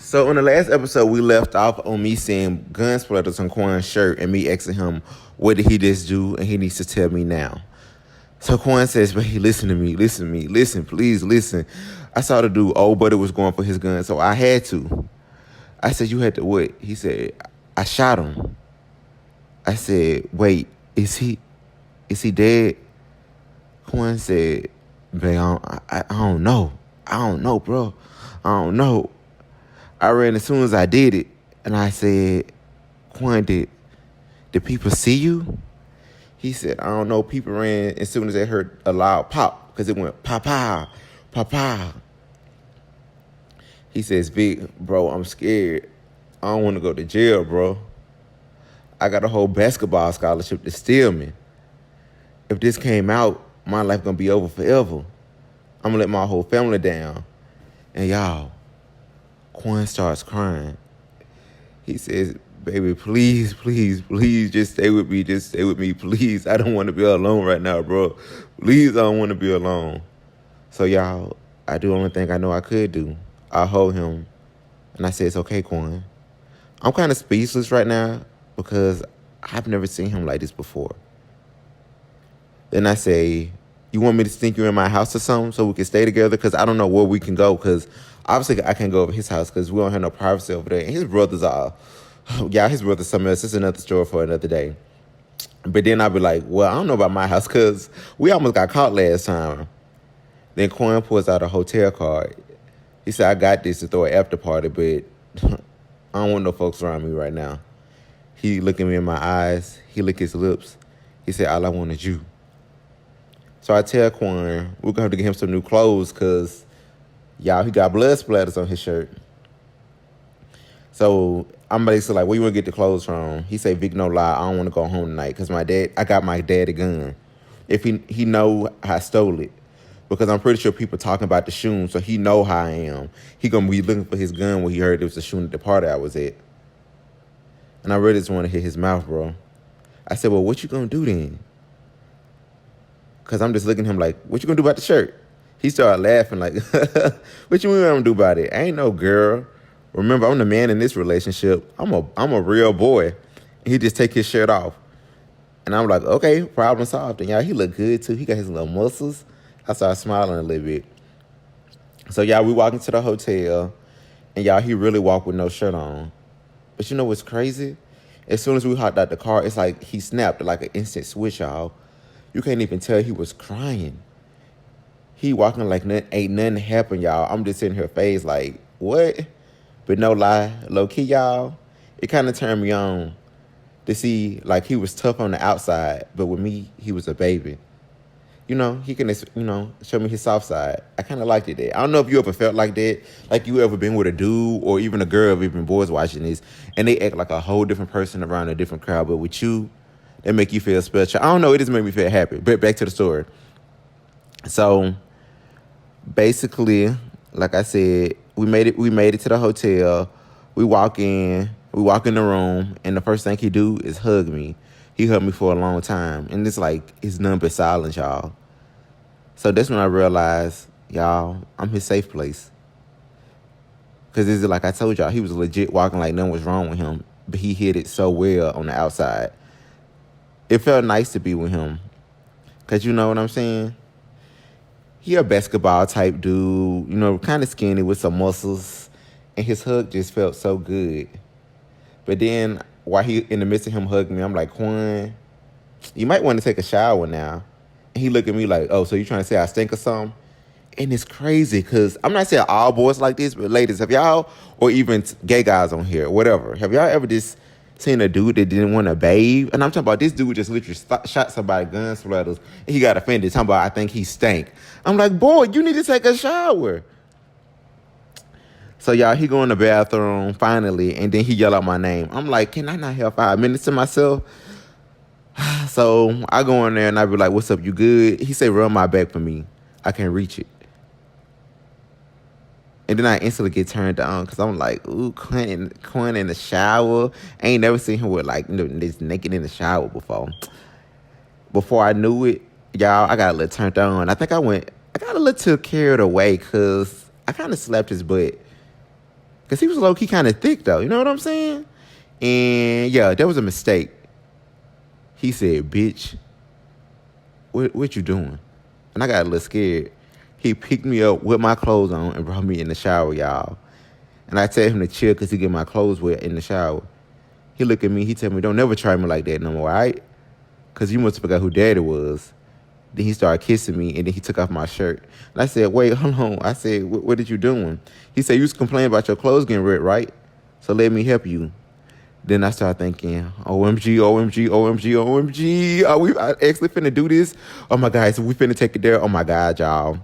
So in the last episode, we left off on me seeing gun splatters on Quan's shirt and me asking him, what did he just do? And he needs to tell me now. So Quan says, "But he listen to me, listen, please listen." I saw the dude, old buddy was going for his gun, so I had to. I said, "You had to what?" He said, "I shot him." I said, "Wait, is he dead?" Quan said, "Babe, I don't know. I don't know, bro. I don't know." I ran as soon as I did it, and I said, "Quan, did people see you?" He said, "I don't know." People ran as soon as they heard a loud pop, because it went pow, pow, pow. He says, "Big, bro, I'm scared. I don't want to go to jail, bro. I got a whole basketball scholarship to steal me. If this came out, my life gonna be over forever. I'm gonna let my whole family down." And y'all, Quan starts crying. He says, "Baby, please, just stay with me. Just stay with me, please. I don't want to be alone right now, bro. Please, I don't want to be alone." So y'all, I do the only thing I know I could do. I hold him, and I say, "It's okay, Quan." I'm kind of speechless right now because I've never seen him like this before. Then I say, "You want me to sneak you in my house or something so we can stay together? Because I don't know where we can go, because obviously I can't go over his house because we don't have no privacy over there. And his brothers are, yeah, his brother's something else. It's another story for another day." But then I'll be like, "Well, I don't know about my house because we almost got caught last time." Then Quan pulls out a hotel card. He said, "I got this to throw an after party, but I don't want no folks around me right now." He looked at me in my eyes. He licked his lips. He said, "All I want is you." So I tell Quan, we're going to have to get him some new clothes because, y'all, he got blood splatters on his shirt. So I'm basically like, "Where you want to get the clothes from?" He say, "Vic, no lie, I don't want to go home tonight because I got my daddy gun. If he know I stole it, because I'm pretty sure people talking about the shooting, so he know how I am. He going to be looking for his gun when he heard there was a shooting at the party I was at." And I really just want to hit his mouth, bro. I said, "Well, what you going to do then?" Because I'm just looking at him like, "What you going to do about the shirt?" He started laughing like, "What you mean I'm going to do about it? I ain't no girl. Remember, I'm the man in this relationship. I'm a real boy." And he just take his shirt off. And I'm like, "Okay, problem solved." And y'all, he look good too. He got his little muscles. I started smiling a little bit. So y'all, we walk into the hotel, and y'all, he really walked with no shirt on. But you know what's crazy? As soon as we hopped out the car, it's like he snapped like an instant switch, y'all. You can't even tell he was crying. He walking like ain't nothing happened, y'all. I'm just sitting here phased like, what? But no lie, low key, y'all, it kind of turned me on to see like he was tough on the outside, but with me, he was a baby. You know, he can, show me his soft side. I kind of liked it there. I don't know if you ever felt like that, like you ever been with a dude or even a girl, or even boys watching this, and they act like a whole different person around a different crowd, but with you, they make you feel special. I don't know, it just made me feel happy. But back to the story. So basically, like I said, we made it to the hotel. We walk in the room, and the first thing he do is hug me. He hugged me for a long time, and it's like it's none but silence, y'all. So that's when I realized, y'all, I'm his safe place. Because it's like I told y'all, he was legit walking like nothing was wrong with him, but he hid it so well on the outside. It felt nice to be with him. Because you know what I'm saying? He a basketball type dude, kind of skinny with some muscles. And his hug just felt so good. But then, while he in the midst of him hugging me, I'm like, "Quan, you might want to take a shower now." And he looked at me like, "Oh, so you trying to say I stink or something?" And it's crazy because I'm not saying all boys like this, but ladies, have y'all, or even gay guys on here, whatever, have y'all ever just seen a dude that didn't want to bathe? And I'm talking about this dude just literally shot somebody gun splatters. And he got offended, talking about, "I think he stank." I'm like, "Boy, you need to take a shower." So y'all, he go in the bathroom finally, and then he yell out my name. I'm like, "Can I not have 5 minutes to myself?" So I go in there and I be like, "What's up? You good?" He say, "Rub my back for me. I can't reach it." And then I instantly get turned on because I'm like, "Ooh, Quinn in the shower." I ain't never seen him with like this naked in the shower before. Before I knew it, y'all, I got a little turned on. I think I got a little too carried away because I kind of slapped his butt. Because he was low-key kind of thick, though. You know what I'm saying? And, yeah, that was a mistake. He said, bitch, what you doing? And I got a little scared. He picked me up with my clothes on and brought me in the shower, y'all. And I tell him to chill because he get my clothes wet in the shower. He look at me. He tell me, don't never try me like that no more, all right? Because you must have forgot who daddy was. Then he started kissing me, and then he took off my shirt. And I said, wait, hold on. I said, what did you doing? He said, you was complaining about your clothes getting wet, right? So let me help you. Then I started thinking, OMG, OMG, OMG, OMG. Are we actually finna do this? Oh, my God. So we finna take it there? Oh, my God, y'all.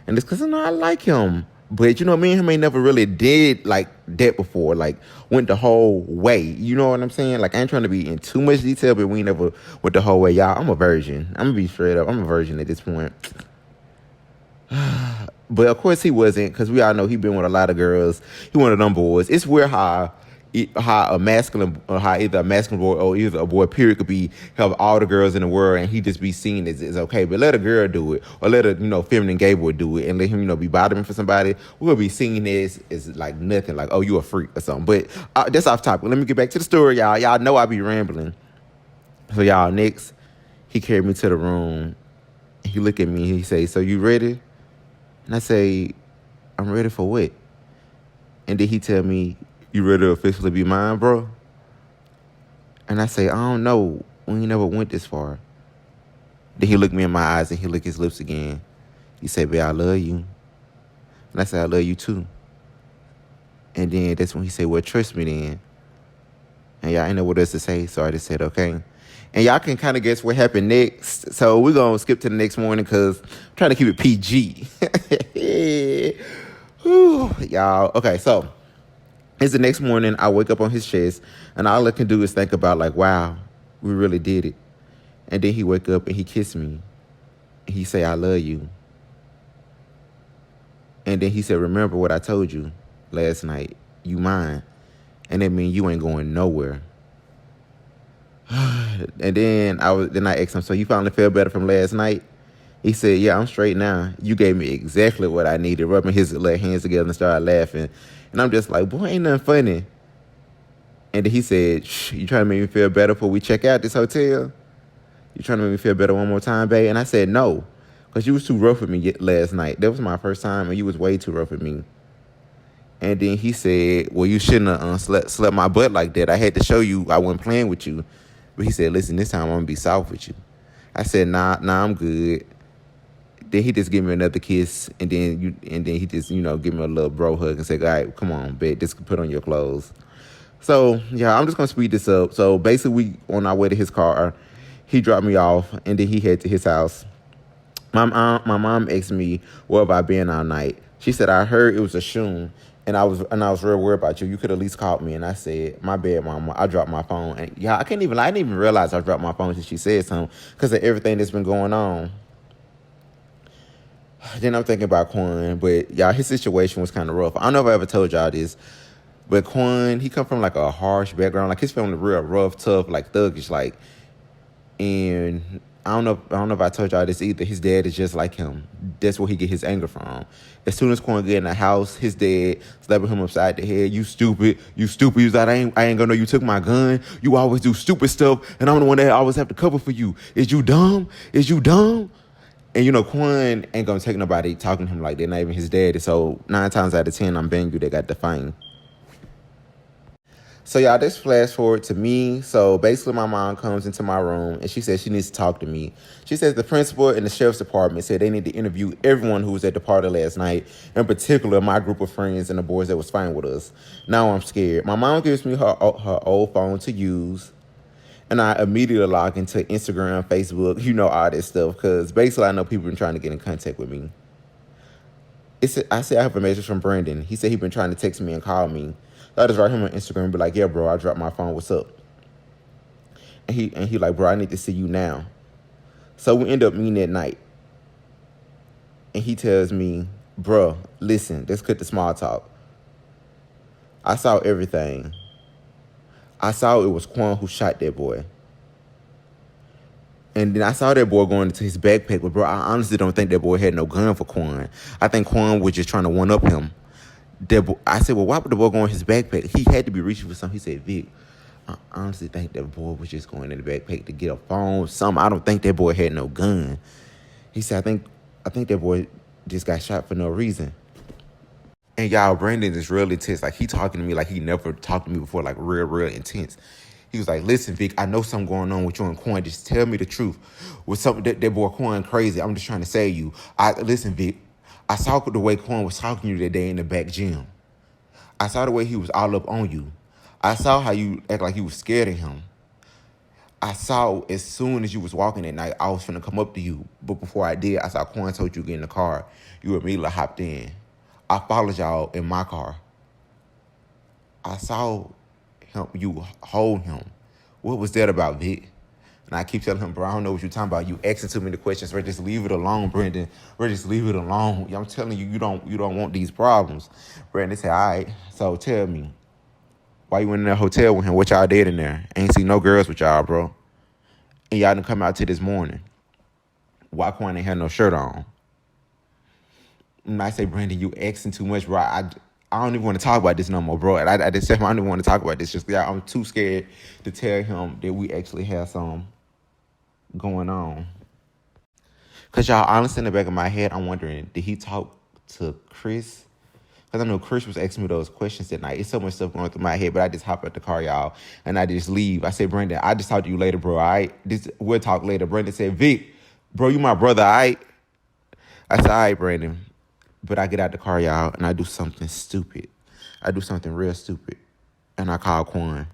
And it's because I like him. But, you know, me and him ain't never really did, like, that before. Like, went the whole way. You know what I'm saying? Like, I ain't trying to be in too much detail, but we never went the whole way. Y'all, I'm a virgin. I'm going to be straight up. I'm a virgin at this point. But, of course, he wasn't, because we all know he been with a lot of girls. He one of them boys. It's weird how a masculine, or how either a masculine boy or either a boy period could be have all the girls in the world and he just be seen as okay, but let a girl do it or let a feminine gay boy do it and let him be bothering for somebody, we'll be seen as like nothing, like, oh, you a freak or something. But that's off topic. Let me get back to the story, y'all. Y'all know I be rambling. So y'all, next he carried me to the room and he looked at me and he say, so you ready? And I say, I'm ready for what? And then he tell me, you ready to officially be mine, bro? And I say, I don't know. We ain't never went this far. Then he looked me in my eyes and he licked his lips again. He said, babe, I love you. And I said, I love you too. And then that's when he said, well, trust me then. And y'all ain't know what else to say, so I just said, okay. And y'all can kind of guess what happened next. So we're going to skip to the next morning because I'm trying to keep it PG. Whew, y'all. Okay, so it's the next morning. I wake up on his chest, and all I can do is think about, like, wow, we really did it. And then he wake up and he kiss me. He say, I love you. And then he said, remember what I told you last night. You mine. And that means you ain't going nowhere. And then I asked him, so you finally feel better from last night? He said, yeah, I'm straight now. You gave me exactly what I needed. Rubbing his little hands together and started laughing. And I'm just like, boy, ain't nothing funny. And then he said, shh, you trying to make me feel better before we check out this hotel? You trying to make me feel better one more time, babe? And I said, no, because you was too rough with me last night. That was my first time, and you was way too rough with me. And then he said, well, you shouldn't have slept my butt like that. I had to show you I wasn't playing with you. But he said, listen, this time I'm going to be soft with you. I said, nah, I'm good. Then he just gave me another kiss, and then he just, give me a little bro hug and said, all right, come on, babe, just put on your clothes. So, yeah, I'm just going to speed this up. So, basically, we on our way to his car. He dropped me off, and then he head to his house. My mom asked me, where have I been all night? She said, I heard it was a shoon, and I was real worried about you. You could at least call me. And I said, my bad, mama. I dropped my phone. And, yeah, I didn't even realize I dropped my phone until she said something because of everything that's been going on. Then I'm thinking about Quan, but y'all, his situation was kind of rough. I don't know if I ever told y'all this, but Quan, he come from like a harsh background. Like his family real rough, tough, like thuggish, like. And I don't know if I told y'all this either. His dad is just like him. That's where he get his anger from. As soon as Quan get in the house, his dad slapping him upside the head. You stupid. You stupid. He was like, I ain't gonna know you took my gun. You always do stupid stuff, and I'm the one that always have to cover for you. Is you dumb? Is you dumb? And, Quan ain't going to take nobody talking to him like that, not even his daddy. So 9 times out of 10, I'm betting you they got the fine. So, y'all, this flash forward to me. So, basically, my mom comes into my room, and she says she needs to talk to me. She says the principal and the sheriff's department said they need to interview everyone who was at the party last night, in particular, my group of friends and the boys that was fine with us. Now I'm scared. My mom gives me her old phone to use. And I immediately log into Instagram, Facebook, all this stuff. Because basically I know people been trying to get in contact with me. I have a message from Brandon. He said he been trying to text me and call me. So I just write him on Instagram and be like, yeah, bro, I dropped my phone. What's up? And he like, bro, I need to see you now. So we end up meeting at night. And he tells me, bro, listen, let's cut the small talk. I saw everything. I saw it was Quan who shot that boy. And then I saw that boy going into his backpack. But, bro, I honestly don't think that boy had no gun for Quan. I think Quan was just trying to one-up him. I said, well, why would the boy go in his backpack? He had to be reaching for something. He said, Vic, I honestly think that boy was just going in the backpack to get a phone, something. I don't think that boy had no gun. He said, I think that boy just got shot for no reason. And y'all, Brandon is real intense. Like, he talking to me like he never talked to me before, like real intense. He was like, listen, Vic, I know something going on with you and Quan. Just tell me the truth. With something that boy Quan crazy. I'm just trying to save you. Listen, Vic, I saw the way Quan was talking to you that day in the back gym. I saw the way he was all up on you. I saw how you act like you was scared of him. I saw as soon as you was walking at night, I was finna come up to you. But before I did, I saw Quan told you to get in the car. You immediately hopped in. I followed y'all in my car. I saw you hold him. What was that about, Vic? And I keep telling him, bro, I don't know what you're talking about. You asking too many questions. Bro, just leave it alone, Brendan. Bro, just leave it alone. I'm telling you, you don't want these problems. Brandon said, all right, so tell me, why you went in that hotel with him? What y'all did in there? Ain't see no girls with y'all, bro. And y'all didn't come out till this morning. Why Quan ain't had no shirt on? And I say, Brandon, you asking too much, bro. I don't even want to talk about this no more, bro. And I just said I don't even want to talk about this. Just yeah, I'm too scared to tell him that we actually have some going on. Cause y'all, honestly, in the back of my head, I'm wondering, did he talk to Chris? Because I know Chris was asking me those questions that night. It's so much stuff going through my head, but I just hop out the car, y'all, and I just leave. I said, Brandon, I just talk to you later, bro. All right? We'll talk later. Brandon said, Vic, bro, you my brother, all right? I said, all right, Brandon. But I get out the car, y'all, and I do something stupid. I do something real stupid. And I call Quan.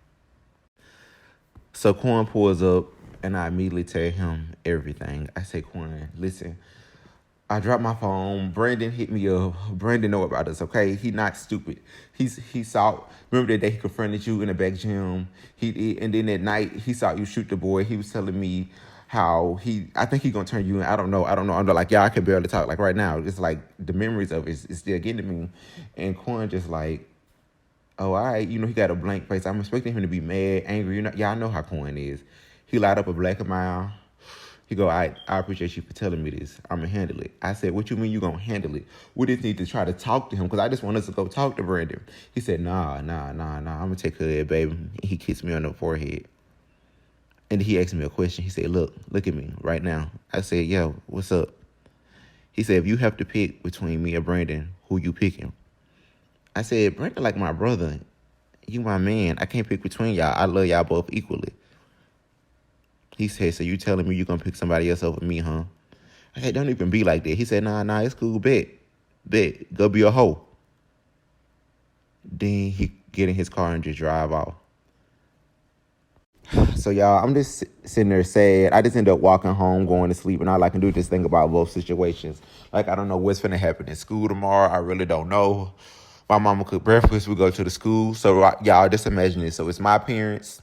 So Quan pulls up, and I immediately tell him everything. I say, Quan, listen, I dropped my phone. Brandon hit me up. Brandon know about us, okay? He not stupid. He saw. Remember that day he confronted you in the back gym. And then at night he saw you shoot the boy. He was telling me how I think he gonna turn you in. I don't know. I'm like, yeah, I can barely talk. Like right now, it's like the memories of it is still getting to me. And Quan just like, oh, all right. He got a blank face. I'm expecting him to be mad, angry. Y'all know how Quan is. He light up a black mile. He go, I appreciate you for telling me this. I'm going to handle it. I said, what you mean you going to handle it? We just need to try to talk to him because I just want us to go talk to Brandon. He said, nah. I'm going to take care of it, baby. He kissed me on the forehead. And he asked me a question. He said, look at me right now. I said, yo, what's up? He said, if you have to pick between me and Brandon, who you picking? I said, Brandon like my brother. You my man. I can't pick between y'all. I love y'all both equally. He said, so you telling me you going to pick somebody else over me, huh? I said, don't even be like that. He said, nah, it's cool. Bet. Go be a hoe. Then he get in his car and just drive off. So, y'all, I'm just sitting there sad. I just end up walking home, going to sleep, and all I can do is just think about both situations. Like, I don't know what's going to happen in school tomorrow. I really don't know. My mama cooked breakfast. We go to the school. So, y'all, just imagine this. So, it's my parents,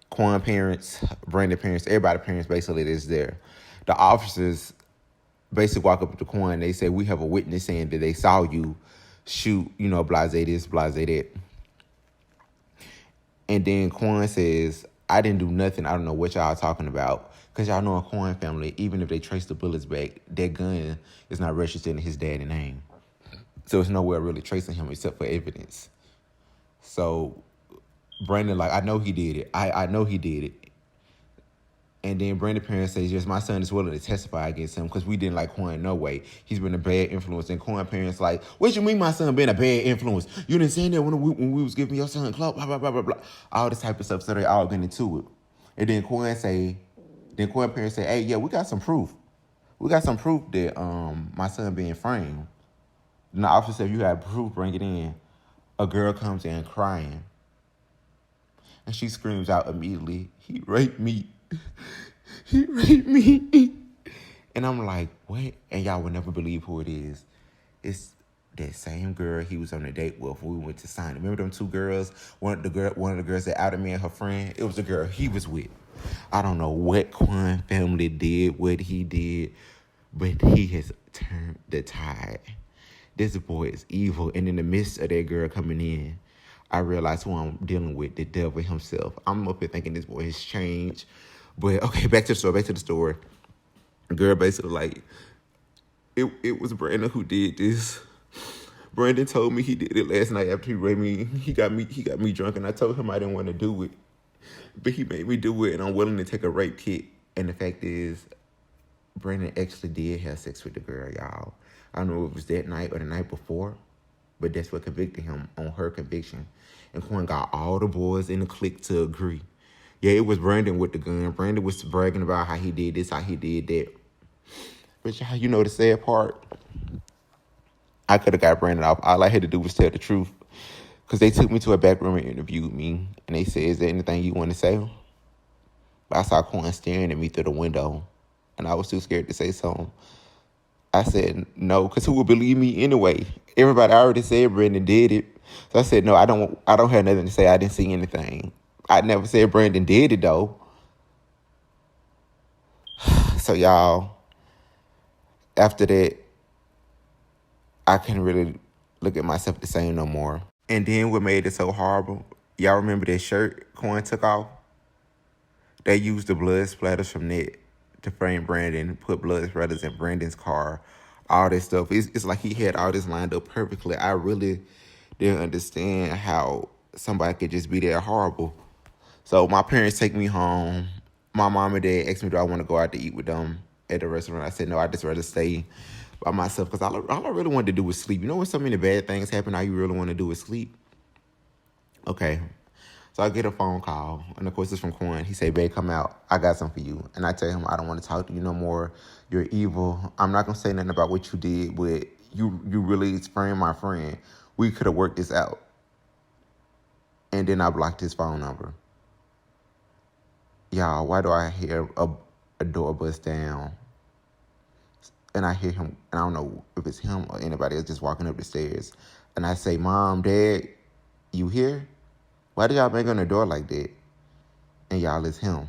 Quan parents, Brandon parents, everybody parents basically that's there. The officers basically walk up to Quan. They say, we have a witness saying that they saw you shoot, blase this, blase that. And then Quan says, I didn't do nothing. I don't know what y'all talking about. Because y'all know a Quan family, even if they trace the bullets back, that gun is not registered in his daddy's name. So it's nowhere really tracing him except for evidence. So Brandon, like, I know he did it. I know he did it. And then Brandon's parents says, yes, my son is willing to testify against him because we didn't like Quan no way. He's been a bad influence. And Quan parents like, what you mean my son been a bad influence? You didn't say that when we was giving your son clout, blah, blah, blah, blah, blah. All this type of stuff. So they all getting into it. And then Quan parents say, hey, yeah, we got some proof. We got some proof that my son being framed. And the officer said, if you have proof, bring it in. A girl comes in crying. And she screams out immediately, he raped me. He raped me. And I'm like, what? And y'all would never believe who it is. It's that same girl he was on a date with when we went to sign. Remember them two girls? One of the girls that outed me and her friend? It was the girl he was with. I don't know what Quan family did, what he did, but he has turned the tide. This boy is evil. And in the midst of that girl coming in, I realized who I'm dealing with, the devil himself. I'm up here thinking this boy has changed. But, okay, back to the story. The girl basically like, it was Brandon who did this. Brandon told me he did it last night after he raped me. He got me drunk, and I told him I didn't want to do it, but he made me do it, and I'm willing to take a rape kit. And the fact is, Brandon actually did have sex with the girl, y'all. I don't know if it was that night or the night before, but that's what convicted him on her conviction. And Quan got all the boys in the clique to agree. Yeah, it was Brandon with the gun. Brandon was bragging about how he did this, how he did that. But y'all, you know the sad part? I could have got Brandon off. All I had to do was tell the truth. Because they took me to a back room and interviewed me. And they said, is there anything you want to say? But I saw Quan staring at me through the window. And I was too scared to say something. I said no, because who would believe me anyway? Everybody already said Brandon did it. So I said, no, I don't have nothing to say. I didn't see anything. I never said Brandon did it, though. So, y'all, after that, I couldn't really look at myself the same no more. And then what made it so horrible, y'all remember that shirt Coin took off? They used the blood splatters from that to frame Brandon, put blood splatters in Brandon's car, all that stuff. It's like he had all this lined up perfectly. I really didn't understand how somebody could just be that horrible. So my parents take me home. My mom and dad asked me, do I want to go out to eat with them at the restaurant? I said, no, I'd just rather stay by myself because all I really wanted to do was sleep. You know when so many bad things happen, all you really want to do is sleep? Okay. So I get a phone call, and of course it's from Quan. He said, babe, come out. I got something for you. And I tell him, I don't want to talk to you no more. You're evil. I'm not going to say nothing about what you did, but you really framed my friend. We could have worked this out. And then I blocked his phone number. Y'all, why do I hear a door bust down? And I hear him, and I don't know if it's him or anybody else just walking up the stairs. And I say, Mom, Dad, you here? Why did y'all bang on the door like that? And y'all, it's him.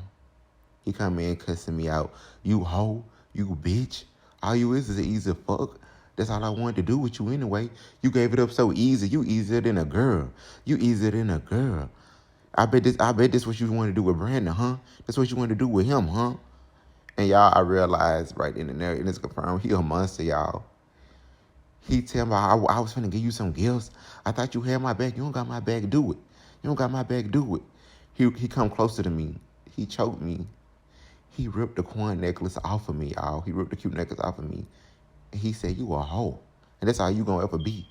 He come in cussing me out. You hoe, you bitch. All you is an easy fuck. That's all I wanted to do with you anyway. You gave it up so easy. You easier than a girl. You easier than a girl. I bet this what you want to do with Brandon, huh? That's what you want to do with him, huh? And y'all, I realized right then and there, and it's confirmed, he a monster, y'all. He tell me, I was finna give you some gifts. I thought you had my back. You don't got my back, do it. You don't got my back, do it. He come closer to me. He choked me. He ripped the coin necklace off of me, y'all. He ripped the cute necklace off of me. And he said, you a hoe. And that's how you gonna ever be.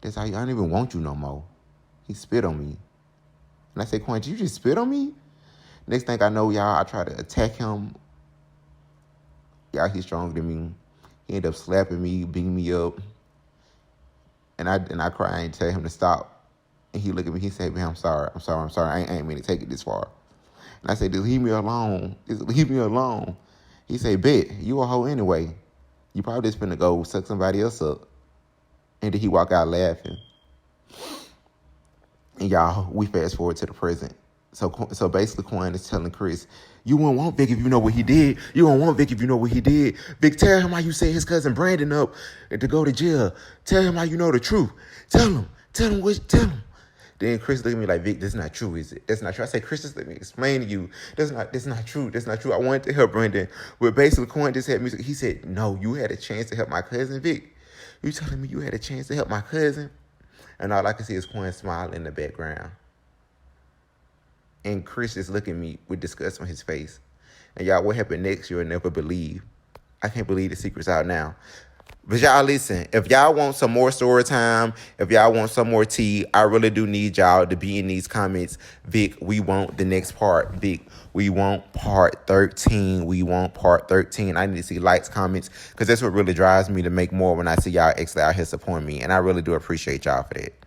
I don't even want you no more. He spit on me. And I said, Coin, did you just spit on me? Next thing I know, y'all, I try to attack him. Y'all, he's stronger than me. He ended up slapping me, beating me up. And I cry and tell him to stop. And he looked at me, he said, man, I'm sorry. I ain't mean to take it this far. And I said, just leave me alone. Just leave me alone. He said, bet, you a hoe anyway. You probably just finna go suck somebody else up. And then he walk out laughing. And y'all, we fast forward to the present. So basically, Quan is telling Chris, you won't want Vic if you know what he did. You won't want Vic if you know what he did. Vic, tell him how you set his cousin Brandon up to go to jail. Tell him how you know the truth. Tell him. Then Chris looked at me like, Vic, that's not true, is it? That's not true. I said, Chris, just let me explain to you. That's not true. That's not true. I wanted to help Brandon. But basically, Quan just had music. He said, no, you had a chance to help my cousin, Vic. You telling me you had a chance to help my cousin? And all I can see is Quan smile in the background. And Chris is looking at me with disgust on his face. And y'all, what happened next, you'll never believe. I can't believe the secret's out now. But y'all, listen, if y'all want some more story time, if y'all want some more tea, I really do need y'all to be in these comments. Vic, we want the next part. Vic, we want part 13. I need to see likes, comments, because that's what really drives me to make more when I see y'all actually out here supporting me. And I really do appreciate y'all for that.